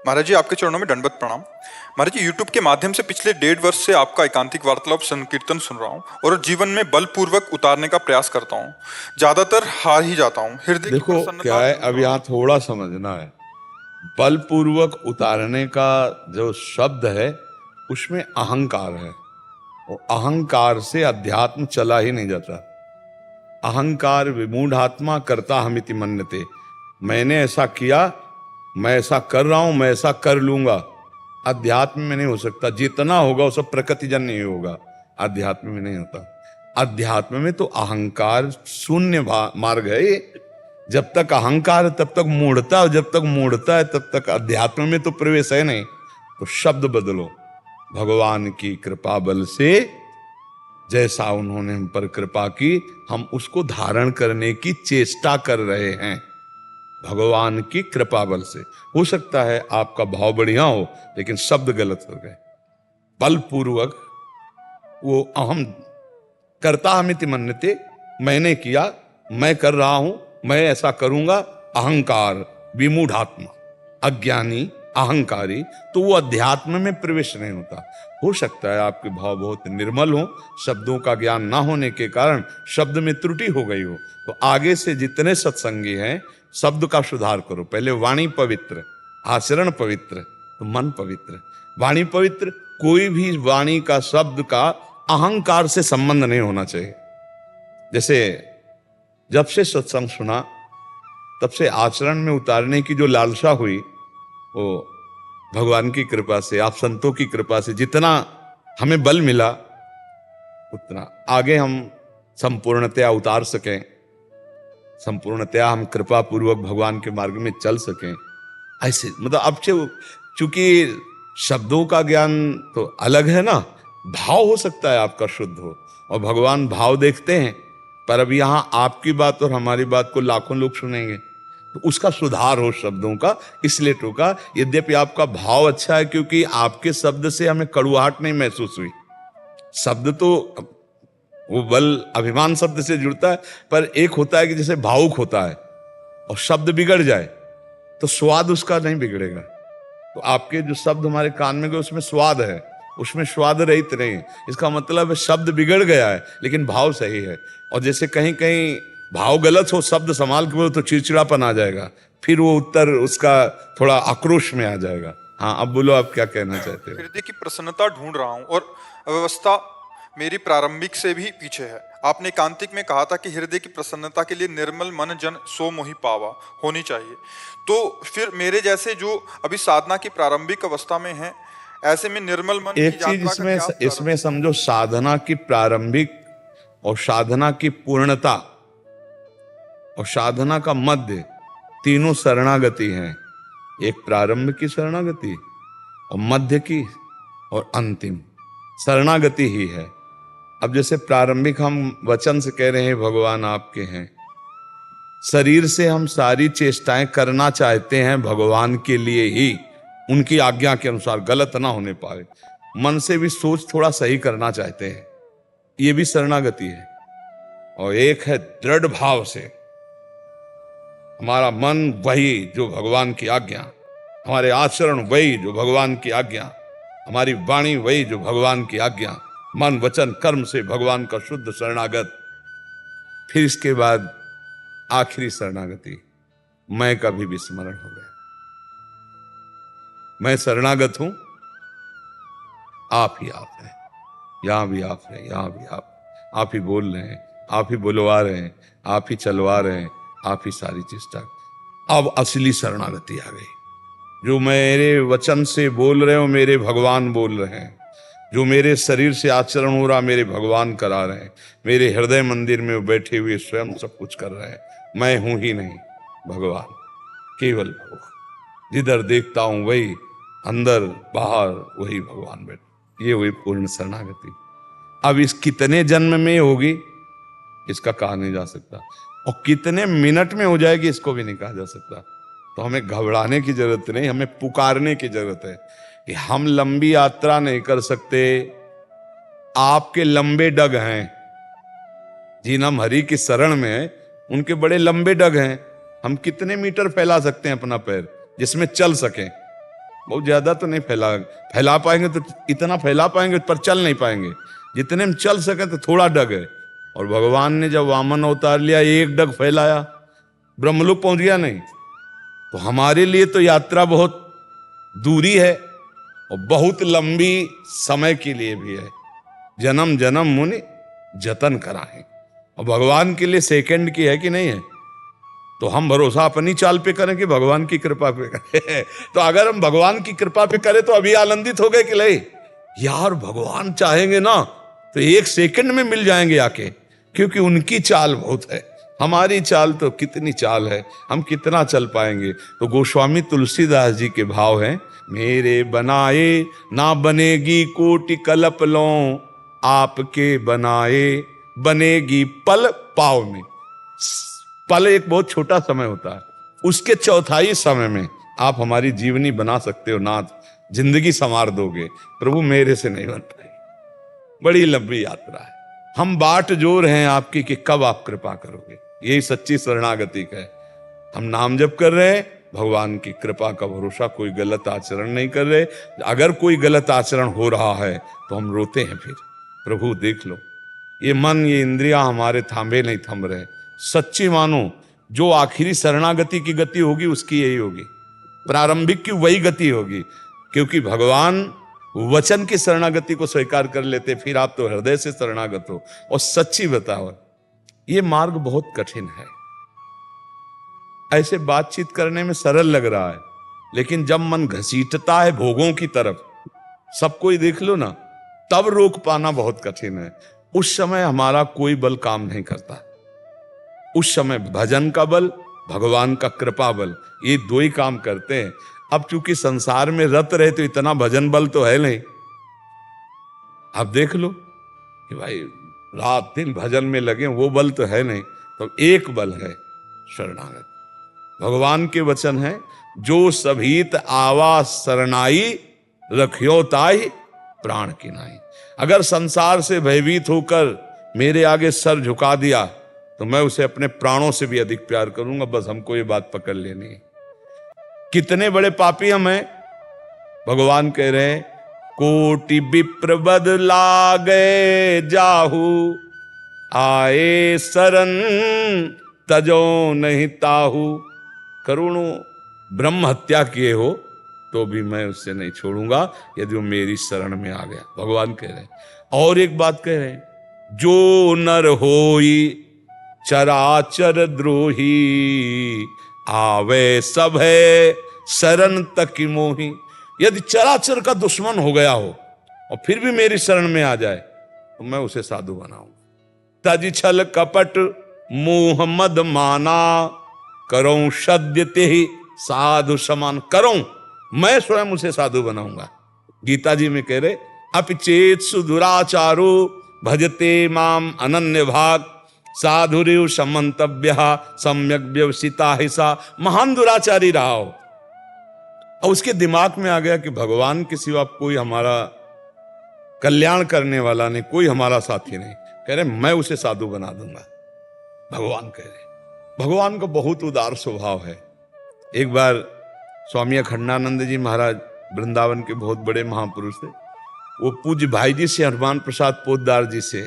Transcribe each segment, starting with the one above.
महाराज जी, आपके चरणों में दंडवत प्रणाम। महाराज जी, यूट्यूब के माध्यम से पिछले 1.5 वर्ष से आपका एकांतिक वार्तालाप संकीर्तन सुन रहा हूँ और जीवन में बलपूर्वक उतारने का प्रयास करता हूँ। ज्यादातर हार ही जाता हूँ। हृदय की देखो क्या प्रसन्नता है, ढूंढ अब रहा यहाँ हूँ। थोड़ा समझना है। बलपूर्वक उतारने का जो शब्द है उसमें अहंकार है, और अहंकार से अध्यात्म चला ही नहीं जाता। अहंकार विमूढ़ात्मा करता हमिति मन्यते। मैंने ऐसा किया, मैं ऐसा कर रहा हूं, मैं ऐसा कर लूंगा। अध्यात्म में नहीं हो सकता। जितना होगा वो सब प्रकृतिजन्य ही होगा, अध्यात्म में नहीं होता। अध्यात्म में तो अहंकार शून्य मार्ग है ये। जब तक अहंकार है तब तक मूढ़ता, और जब तक मूढ़ता है तब तक अध्यात्म में तो प्रवेश है नहीं। तो शब्द बदलो। भगवान की कृपा बल से जैसा उन्होंने हम पर कृपा की, हम उसको धारण करने की चेष्टा कर रहे हैं भगवान की कृपा बल से। हो सकता है आपका भाव बढ़िया हो लेकिन शब्द गलत हो गए। बलपूर्वक वो अहम करता हमिति मन्यते, मैंने किया, मैं कर रहा हूं, मैं ऐसा करूंगा। अहंकार विमूढ़ात्मा, अज्ञानी अहंकारी, तो वो अध्यात्म में प्रवेश नहीं होता। हो सकता है आपके भाव बहुत निर्मल हो, शब्दों का ज्ञान ना होने के कारण शब्द में त्रुटि हो गई हो, तो आगे से जितने सत्संगी हैं शब्द का सुधार करो। पहले वाणी पवित्र, आचरण पवित्र, तो मन पवित्र। वाणी पवित्र, कोई भी वाणी का शब्द का अहंकार से संबंध नहीं होना चाहिए। जैसे जब से सत्संग सुना तब से आचरण में उतारने की जो लालसा हुई, वो भगवान की कृपा से, आप संतों की कृपा से जितना हमें बल मिला उतना आगे हम संपूर्णतया उतार सकें, संपूर्णतया हम कृपा पूर्वक भगवान के मार्ग में चल सकें। ऐसे मतलब अब से, चूंकि शब्दों का ज्ञान तो अलग है ना, भाव हो सकता है आपका शुद्ध हो, और भगवान भाव देखते हैं। पर अब यहां आपकी बात और हमारी बात को लाखों लोग सुनेंगे, तो उसका सुधार हो शब्दों का, इसलिए टोका। यद्यपि आपका भाव अच्छा है, क्योंकि आपके शब्द से हमें कड़ुआहट नहीं महसूस हुई। शब्द तो वो बल अभिमान शब्द से जुड़ता है, पर एक होता है कि जैसे भावुक होता है और शब्द बिगड़ जाए तो स्वाद उसका नहीं बिगड़ेगा। तो आपके जो शब्द हमारे कान में गए उसमें स्वाद है, उसमें स्वाद रहित नहीं है। इसका मतलब है शब्द बिगड़ गया है लेकिन भाव सही है। और जैसे कहीं कहीं भाव गलत हो, शब्द संभाल के बोलो तो चिड़चिड़ापन आ जाएगा, फिर वो उत्तर उसका थोड़ा आक्रोश में आ जाएगा। हाँ, अब बोलो, आप क्या कहना चाहते हो? हृदय की प्रसन्नता ढूंढ रहा हूँ और अव्यवस्था मेरी प्रारंभिक से भी पीछे है। आपने एकांतिक में कहा था कि हृदय की प्रसन्नता के लिए निर्मल मन जन सो मोहि पावा होनी चाहिए। तो फिर मेरे जैसे जो अभी साधना की प्रारंभिक अवस्था में हैं, ऐसे में निर्मल मन की एक चीज यात्रा का इसमें क्या प्रारंभ? इसमें समझो, साधना की प्रारंभिक और साधना की पूर्णता और साधना का मध्य, तीनों शरणागति हैं। एक प्रारंभ की शरणागति और मध्य की और अंतिम शरणागति ही है। अब जैसे प्रारंभिक हम वचन से कह रहे हैं भगवान आपके हैं, शरीर से हम सारी चेष्टाएं करना चाहते हैं भगवान के लिए ही, उनकी आज्ञा के अनुसार, गलत ना होने पाए। मन से भी सोच थोड़ा सही करना चाहते हैं, ये भी शरणागति है। और एक है दृढ़ भाव से हमारा मन वही जो भगवान की आज्ञा, हमारे आचरण वही जो भगवान की आज्ञा, हमारी वाणी वही जो भगवान की आज्ञा, मन वचन कर्म से भगवान का शुद्ध शरणागत। फिर इसके बाद आखिरी शरणागति, मैं का भी विस्मरण हो गया। मैं शरणागत हूं, आप ही आप हैं, यहां भी आप हैं, यहां भी आप ही बोल रहे हैं, आप ही बुलवा रहे हैं, आप ही चलवा रहे हैं, आप ही सारी चेष्टा। अब असली शरणागति आ गई। जो मेरे वचन से बोल रहे हो मेरे भगवान बोल रहे हैं, जो मेरे शरीर से आचरण हो रहा मेरे भगवान करा रहे हैं, मेरे हृदय मंदिर में बैठे हुए स्वयं सब कुछ कर रहे हैं। मैं हूं ही नहीं, भगवान, केवल भगवान। जिधर देखता हूं वही, अंदर बाहर वही भगवान बैठे। ये हुई पूर्ण शरणागति। अब इस कितने जन्म में होगी इसका कहा नहीं जा सकता, और कितने मिनट में हो जाएगी इसको भी नहीं कहा जा सकता। तो हमें घबराने की जरूरत नहीं, हमें पुकारने की जरूरत है कि हम लंबी यात्रा नहीं कर सकते, आपके लंबे डग हैं। जिन हम हरि की शरण में हैं उनके बड़े लंबे डग हैं। हम कितने मीटर फैला सकते हैं अपना पैर जिसमें चल सकें? बहुत ज्यादा तो नहीं फैला पाएंगे, तो इतना फैला पाएंगे पर चल नहीं पाएंगे। जितने में चल सके तो थोड़ा डग है। और भगवान ने जब वामन अवतार लिया, एक डग फैलाया, ब्रह्मलोक पहुंच गया नहीं। तो हमारे लिए तो यात्रा बहुत दूरी है और बहुत लंबी समय के लिए भी है। जन्म जन्म मुनि जतन कराएं। और भगवान के लिए सेकंड की है कि नहीं है? तो हम भरोसा अपनी चाल पे करें कि भगवान की कृपा पे करें? तो अगर हम भगवान की कृपा पे करें तो अभी आनंदित हो गए कि नहीं यार, भगवान चाहेंगे ना तो एक सेकंड में मिल जाएंगे आके, क्योंकि उनकी चाल बहुत है। हमारी चाल तो कितनी चाल है, हम कितना चल पाएंगे। तो गोस्वामी तुलसीदास जी के भाव हैं, मेरे बनाए ना बनेगी कोटि कल्प लो, आपके बनाए बनेगी पल पाव में। पल एक बहुत छोटा समय होता है, उसके चौथाई समय में आप हमारी जीवनी बना सकते हो नाथ, जिंदगी संवार दोगे। प्रभु मेरे से नहीं बन पाएगी, बड़ी लंबी यात्रा है। हम बाट जोर हैं आपकी कि कब आप कृपा करोगे। यही सच्ची शरणागति है। हम नाम जप कर रहे हैं, भगवान की कृपा का भरोसा, कोई गलत आचरण नहीं कर रहे। अगर कोई गलत आचरण हो रहा है तो हम रोते हैं, फिर प्रभु देख लो, ये मन ये इंद्रियां हमारे थांबे नहीं थम रहे। सच्ची मानो, जो आखिरी शरणागति की गति होगी उसकी यही होगी, प्रारंभिक की वही गति होगी। क्योंकि भगवान वचन की शरणागति को स्वीकार कर लेते, फिर आप तो हृदय से शरणागत हो। और सच्ची बताओ, ये मार्ग बहुत कठिन है। ऐसे बातचीत करने में सरल लग रहा है, लेकिन जब मन घसीटता है भोगों की तरफ, सबको ही देख लो ना, तब रोक पाना बहुत कठिन है। उस समय हमारा कोई बल काम नहीं करता। उस समय भजन का बल, भगवान का कृपा बल, ये दो ही काम करते हैं। अब चूंकि संसार में रत रहे तो इतना भजन बल तो है नहीं। अब देख लो कि भाई रात दिन भजन में लगे, वो बल तो है नहीं। तो एक बल है शरणागत। भगवान के वचन है, जो सभीत आवा शरणाई, रखियो ताहि प्राण की नाई। अगर संसार से भयभीत होकर मेरे आगे सर झुका दिया तो मैं उसे अपने प्राणों से भी अधिक प्यार करूंगा। बस हमको ये बात पकड़ लेनी है। कितने बड़े पापी हम हैं, भगवान कह रहे हैं, कोटि विप्र बद लागे जाहू, आए शरण तजो नहीं ताहू। करोड़ों ब्रह्म हत्या किए हो तो भी मैं उससे नहीं छोड़ूंगा यदि वो मेरी शरण में आ गया, भगवान कह रहे हैं। और एक बात कह रहे हैं, जो नर होई चराचर द्रोही, आवे सब है शरण तक मोही। यदि चराचर का दुश्मन हो गया हो और फिर भी मेरी शरण में आ जाए तो मैं उसे साधु बनाऊंगा। तज छल कपट मोह मद माना, करूं सद्यते ही साधु समान। करूं, मैं स्वयं उसे साधु बनाऊंगा। गीता जी में कह रहे, अपिचेत सुदुराचारो भजते माम अनन्य भाग, साधुरेव समंतव्य सम्यक व्यवसिता हिसा। महान दुराचारी रहा हो और उसके दिमाग में आ गया कि भगवान के सिवा कोई हमारा कल्याण करने वाला नहीं, कोई हमारा साथी नहीं। कह रहे मैं उसे साधु बना दूंगा, भगवान कह रहे। भगवान का बहुत उदार स्वभाव है। एक बार स्वामी अखंडानंद जी महाराज वृंदावन के बहुत बड़े महापुरुष थे, वो पूज्य भाई जी से, हनुमान प्रसाद पोद्दार जी से,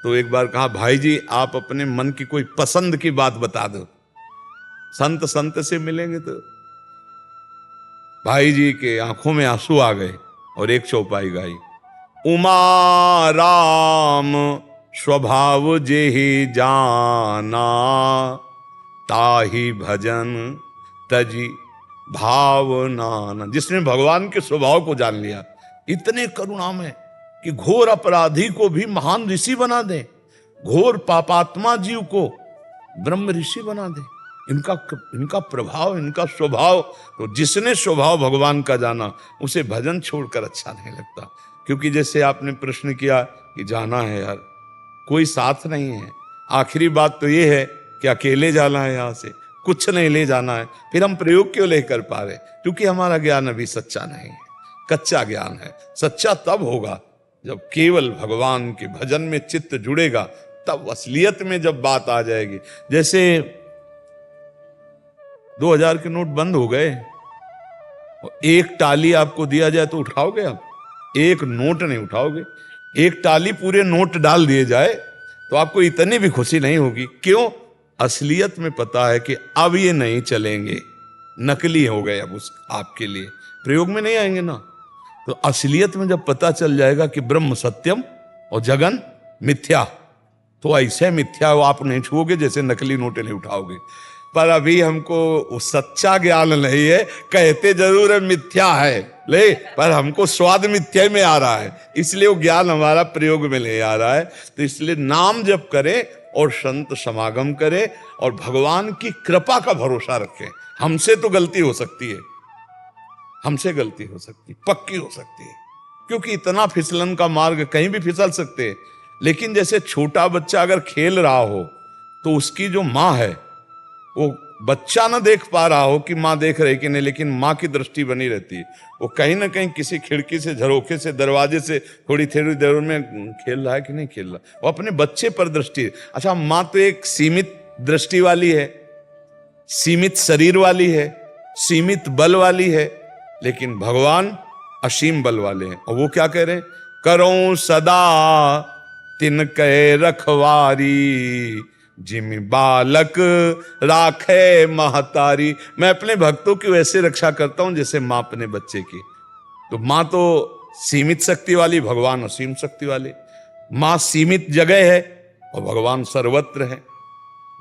तो एक बार कहा, भाई जी आप अपने मन की कोई पसंद की बात बता दो, संत संत से मिलेंगे। तो भाई जी के आंखों में आंसू आ गए और एक चौपाई गाई, उमा राम स्वभाव जेहि जाना, ताहि भजन तजी भावना। जिसने भगवान के स्वभाव को जान लिया, इतने करुणा में कि घोर अपराधी को भी महान ऋषि बना दे, घोर पापात्मा जीव को ब्रह्म ऋषि बना दे। इनका प्रभाव, इनका स्वभाव। तो जिसने स्वभाव भगवान का जाना उसे भजन छोड़कर अच्छा नहीं लगता। क्योंकि जैसे आपने प्रश्न किया कि जाना है यार, कोई साथ नहीं है। आखिरी बात तो ये है कि अकेले जाना है, यहां से कुछ नहीं ले जाना है। फिर हम प्रयोग क्यों नहीं कर पा रहे? क्योंकि हमारा ज्ञान अभी सच्चा नहीं है, कच्चा ज्ञान है। सच्चा तब होगा जब केवल भगवान के भजन में चित्त जुड़ेगा, तब असलियत में जब बात आ जाएगी। जैसे 2000 के नोट बंद हो गए, और एक टाली आपको दिया जाए तो उठाओगे आप? एक नोट नहीं उठाओगे। एक टाली पूरे नोट डाल दिए जाए तो आपको इतनी भी खुशी नहीं होगी। क्यों? असलियत में पता है कि अब ये नहीं चलेंगे, नकली हो गए अब उस आपके लिए, प्रयोग में नहीं आएंगे ना। तो असलियत में जब पता चल जाएगा कि ब्रह्म सत्यम और जगन मिथ्या, तो ऐसे मिथ्या आप नहीं छुओगे जैसे नकली नोटें नहीं उठाओगे। पर अभी हमको सच्चा ज्ञान नहीं है, कहते जरूर है मिथ्या है, ले पर हमको स्वाद मिथ्या में आ रहा है, इसलिए वो ज्ञान हमारा प्रयोग में नहीं आ रहा है। तो इसलिए नाम जप करें और संत समागम करें और भगवान की कृपा का भरोसा रखें। हमसे तो गलती हो सकती है, हमसे गलती हो सकती, पक्की हो सकती है, क्योंकि इतना फिसलन का मार्ग, कहीं भी फिसल सकते हैं। लेकिन जैसे छोटा बच्चा अगर खेल रहा हो तो उसकी जो माँ है, वो बच्चा ना देख पा रहा हो कि माँ देख रही कि नहीं, लेकिन माँ की दृष्टि बनी रहती है। वो कहीं ना कहीं किसी खिड़की से, झरोखे से, दरवाजे से थोड़ी थोड़ी देर में खेल रहा है कि नहीं खेल रहा, वो अपने बच्चे पर दृष्टि है। अच्छा, माँ तो एक सीमित दृष्टि वाली है, सीमित शरीर वाली है, सीमित बल वाली है, लेकिन भगवान असीम बल वाले हैं। और वो क्या कह रहे हैं? करो सदा तिनके रखवारी, जिमि बालक राखे महतारी। मैं अपने भक्तों की वैसे रक्षा करता हूं जैसे मां अपने बच्चे की। तो मां तो सीमित शक्ति वाली, भगवान असीम शक्ति वाले। मां सीमित जगह है और भगवान सर्वत्र है।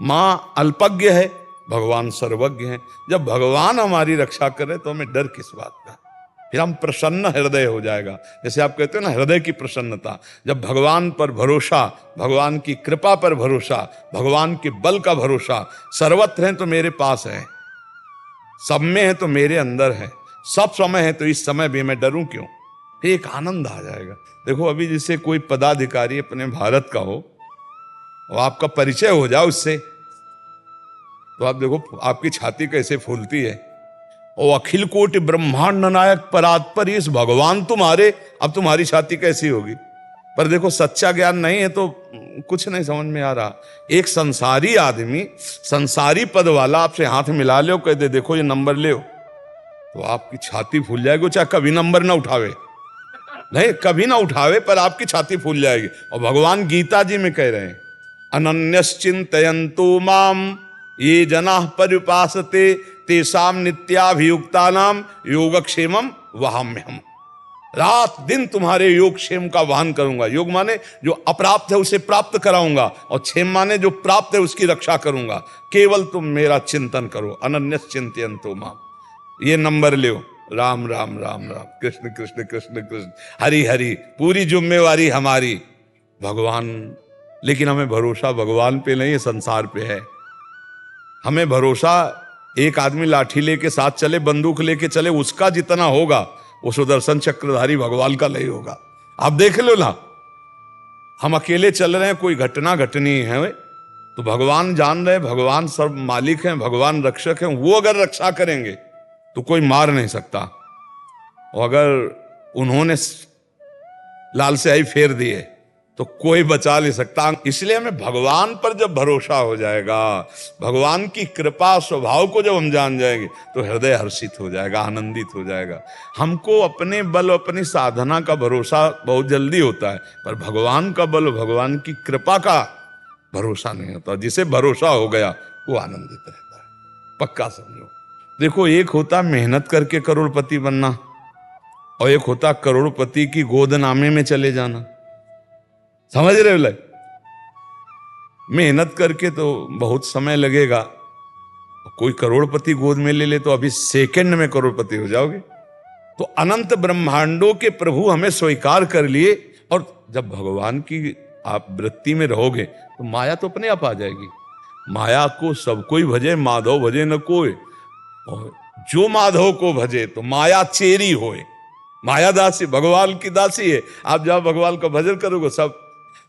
मां अल्पज्ञ है, भगवान सर्वज्ञ है। जब भगवान हमारी रक्षा करे तो हमें डर किस बात का? फिर हम प्रसन्न हृदय हो जाएगा। जैसे आप कहते हो ना, हृदय की प्रसन्नता। जब भगवान पर भरोसा, भगवान की कृपा पर भरोसा, भगवान के बल का भरोसा, सर्वत्र है तो मेरे पास है, सब में है तो मेरे अंदर है, सब समय है तो इस समय भी मैं डरूं क्यों? फिर एक आनंद आ जाएगा। देखो, अभी जैसे कोई पदाधिकारी अपने भारत का हो और आपका परिचय हो जाए उससे, तो आप देखो आपकी छाती कैसे फूलती है। और अखिल कोटि ब्रह्मांड नायक परात्पर इस भगवान तुम्हारे, अब तुम्हारी छाती कैसी होगी? पर देखो, सच्चा ज्ञान नहीं है तो कुछ नहीं समझ में आ रहा। एक संसारी आदमी, संसारी पद वाला आपसे हाथ मिला ले, कह दे देखो ये नंबर ले, तो आपकी छाती फूल जाएगी। चाहे कभी नंबर ना उठावे, नहीं कभी ना उठावे, पर आपकी छाती फूल जाएगी। और भगवान गीता जी में कह रहे हैं, अनन्यश्चिन्तयन्तु माम ये जनाः पर्युपासते तेषां नित्याभियुक्तानां योगक्षेमं वहाम्यहम्। रात दिन तुम्हारे योगक्षेम का वहन करूंगा। योग माने जो अप्राप्त है उसे प्राप्त कराऊंगा, और क्षेम माने जो प्राप्त है उसकी रक्षा करूंगा। केवल तुम मेरा चिंतन करो। अनन्यश्चिन्तयन्तु माम। ये नंबर लो, राम राम राम राम, कृष्ण कृष्ण कृष्ण कृष्ण, हरि हरि, पूरी जिम्मेवारी हमारी। भगवान, लेकिन हमें भरोसा भगवान पे नहीं है, संसार पे है। हमें भरोसा, एक आदमी लाठी लेके साथ चले, बंदूक लेके चले, उसका जितना होगा वो सुदर्शन चक्रधारी भगवान का नहीं होगा। आप देख लो ना, हम अकेले चल रहे हैं, कोई घटना घटनी है तो भगवान जान रहे, भगवान सर्व मालिक हैं, भगवान रक्षक हैं, वो अगर रक्षा करेंगे तो कोई मार नहीं सकता। और अगर उन्होंने लाल स्याही फेर दिए तो कोई बचा नहीं सकता। इसलिए हमें भगवान पर जब भरोसा हो जाएगा, भगवान की कृपा स्वभाव को जब हम जान जाएंगे, तो हृदय हर्षित हो जाएगा, आनंदित हो जाएगा। हमको अपने बल, अपनी साधना का भरोसा बहुत जल्दी होता है, पर भगवान का बल, भगवान की कृपा का भरोसा नहीं होता। जिसे भरोसा हो गया वो आनंदित रहता है, पक्का समझो। देखो, एक होता मेहनत करके करोड़पति बनना, और एक होता करोड़पति की गोदनामे में चले जाना। समझ रहे हो? मेहनत करके तो बहुत समय लगेगा, कोई करोड़पति गोद में ले ले तो अभी सेकंड में करोड़पति हो जाओगे। तो अनंत ब्रह्मांडों के प्रभु हमें स्वीकार कर लिए, और जब भगवान की आप वृत्ति में रहोगे तो माया तो अपने आप आ जाएगी। माया को सब कोई भजे, माधव भजे न कोई, और जो माधव को भजे तो माया चेरी होए। माया दासी भगवान की दासी है। आप जब भगवान का भजन करोगे, सब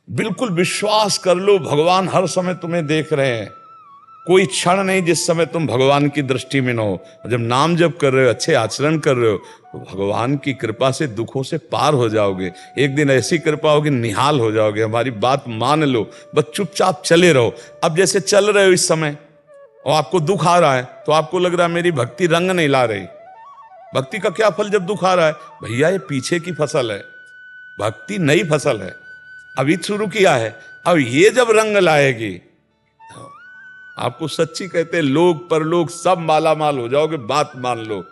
बिल्कुल विश्वास कर लो, भगवान हर समय तुम्हें देख रहे हैं। कोई क्षण नहीं जिस समय तुम भगवान की दृष्टि में न हो। जब नाम जप कर रहे हो, अच्छे आचरण कर रहे हो, तो भगवान की कृपा से दुखों से पार हो जाओगे। एक दिन ऐसी कृपा होगी, निहाल हो जाओगे। हमारी बात मान लो, बस चुपचाप चले रहो। अब जैसे चल रहे हो इस समय, और आपको दुख आ रहा है, तो आपको लग रहा है मेरी भक्ति रंग नहीं ला रही, भक्ति का क्या फल जब दुख आ रहा है? भैया ये पीछे की फसल है, भक्ति नई फसल है, अभी शुरू किया है। अब ये जब रंग लाएगी, आपको सच्ची कहते हैं, लोग परलोक सब माला माल हो जाओगे। बात मान लो,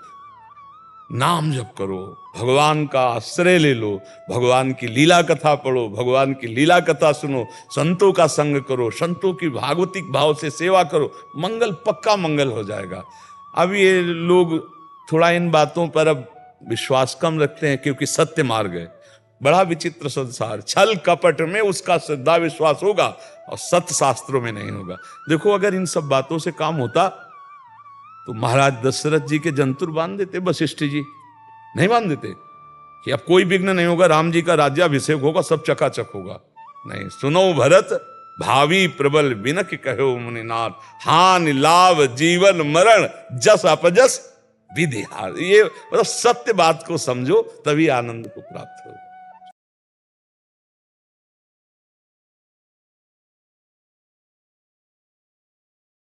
नाम जप करो, भगवान का आश्रय ले लो, भगवान की लीला कथा पढ़ो, भगवान की लीला कथा सुनो, संतों का संग करो, संतों की भागवतिक भाव से सेवा करो, मंगल पक्का मंगल हो जाएगा। अब ये लोग थोड़ा इन बातों पर अब विश्वास कम रखते हैं, क्योंकि सत्य मार्ग है। बड़ा विचित्र संसार, छल कपट में उसका श्रद्धा विश्वास होगा और सत्य शास्त्रों में नहीं होगा। देखो, अगर इन सब बातों से काम होता तो महाराज दशरथ जी के जंतुर बांध देते, वशिष्ठ जी नहीं बांध देते कि अब कोई विघ्न नहीं होगा, राम जी का राज्याभिषेक होगा, सब चकाचक होगा। नहीं, सुनो भरत भावी प्रबल बिनक कहो मुनिनाथ, हान लाभ जीवन मरण जस अपजस विधि हार। ये मतलब सत्य बात को समझो, तभी आनंद को प्राप्त होगा।